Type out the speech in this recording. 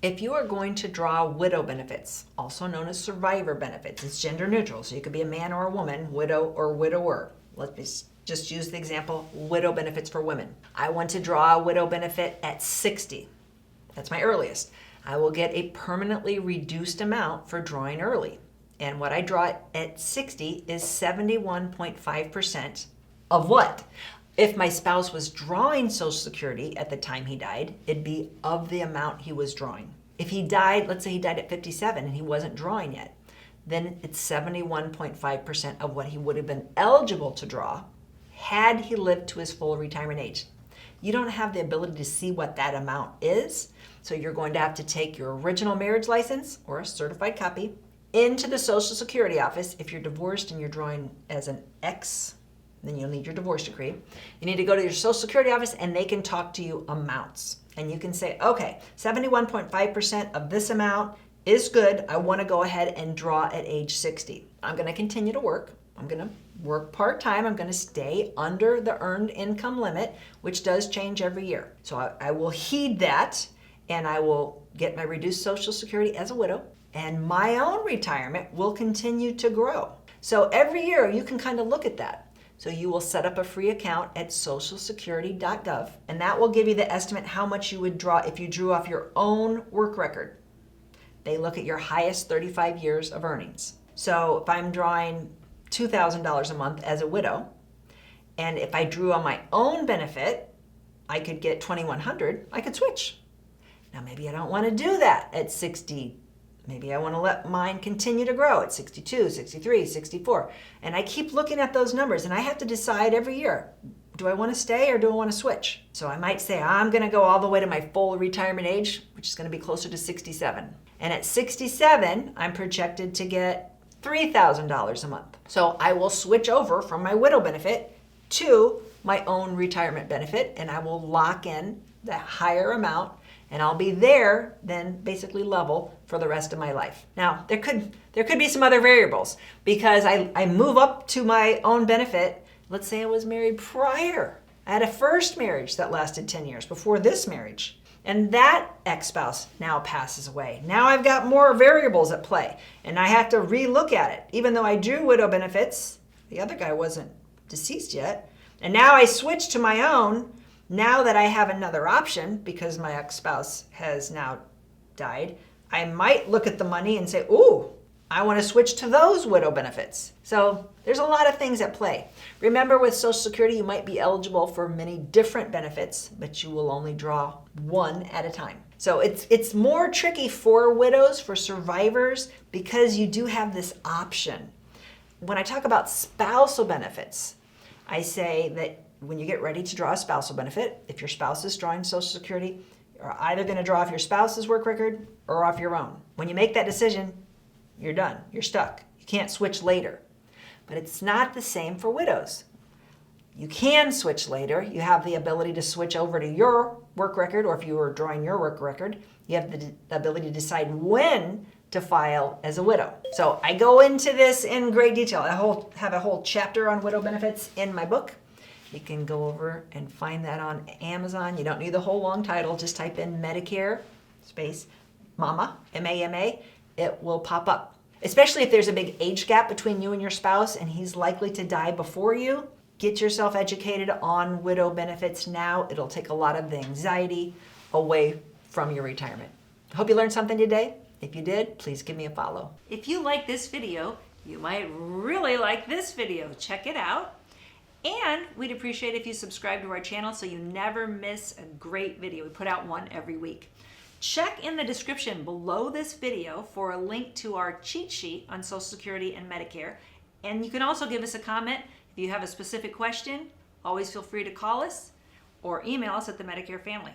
If you are going to draw widow benefits, also known as survivor benefits, it's gender neutral, so you could be a man or a woman, widow or widower. Let me just use the example, widow benefits for women. I want to draw a widow benefit at 60. That's my earliest. I will get a permanently reduced amount for drawing early. And what I draw at 60 is 71.5% of what? If my spouse was drawing Social Security at the time he died, it'd be of the amount he was drawing. If he died, let's say he died at 57 and he wasn't drawing yet, then it's 71.5% of what he would have been eligible to draw had he lived to his full retirement age. You don't have the ability to see what that amount is, so you're going to have to take your original marriage license or a certified copy into the Social Security office. If you're divorced and you're drawing as an ex, then you'll need your divorce decree. You need to go to your Social Security office and they can talk to you amounts. And you can say, okay, 71.5% of this amount is good. I want to go ahead and draw at age 60. I'm going to continue to work. I'm going to work part-time. I'm going to stay under the earned income limit, which does change every year. So I will heed that and I will get my reduced Social Security as a widow, and my own retirement will continue to grow. So every year you can kind of look at that. So you will set up a free account at socialsecurity.gov, and that will give you the estimate how much you would draw if you drew off your own work record. They look at your highest 35 years of earnings. So if I'm drawing $2,000 a month as a widow, and if I drew on my own benefit, I could get $2,100, I could switch. Now maybe I don't want to do that at 60. Maybe I want to let mine continue to grow at 62, 63, 64. And I keep looking at those numbers and I have to decide every year, do I want to stay or do I want to switch? So I might say I'm going to go all the way to my full retirement age, which is going to be closer to 67. And at 67, I'm projected to get $3,000 a month. So I will switch over from my widow benefit to my own retirement benefit, and I will lock in the higher amount, and I'll be there then basically level for the rest of my life. Now, there could be some other variables because I move up to my own benefit. Let's say I was married prior. I had a first marriage that lasted 10 years before this marriage. And that ex-spouse now passes away. Now I've got more variables at play and I have to relook at it. Even though I drew widow benefits, the other guy wasn't deceased yet. And now I switch to my own. Now that I have another option because my ex-spouse has now died, I might look at the money and say, ooh, I want to switch to those widow benefits. So there's a lot of things at play. Remember, with Social Security, you might be eligible for many different benefits, but you will only draw one at a time. So it's more tricky for widows, for survivors, because you do have this option. When I talk about spousal benefits, I say that when you get ready to draw a spousal benefit, if your spouse is drawing Social Security, you're either going to draw off your spouse's work record or off your own. When you make that decision, you're done. You're stuck. You can't switch later. But it's not the same for widows. You can switch later. You have the ability to switch over to your work record, or if you were drawing your work record, you have the ability to decide when to file as a widow. So I go into this in great detail. I have a whole chapter on widow benefits in my book. You can go over and find that on Amazon. You don't need the whole long title. Just type in Medicare space MAMA, M-A-M-A. It will pop up. Especially if there's a big age gap between you and your spouse and he's likely to die before you. Get yourself educated on widow benefits now. It'll take a lot of the anxiety away from your retirement. I hope you learned something today. If you did, please give me a follow. If you like this video, you might really like this video. Check it out. And we'd appreciate if you subscribe to our channel so you never miss a great video. We put out one every week. Check in the description below this video for a link to our cheat sheet on Social Security and Medicare. And you can also give us a comment if you have a specific question. Always feel free to call us or email us at the Medicare Family.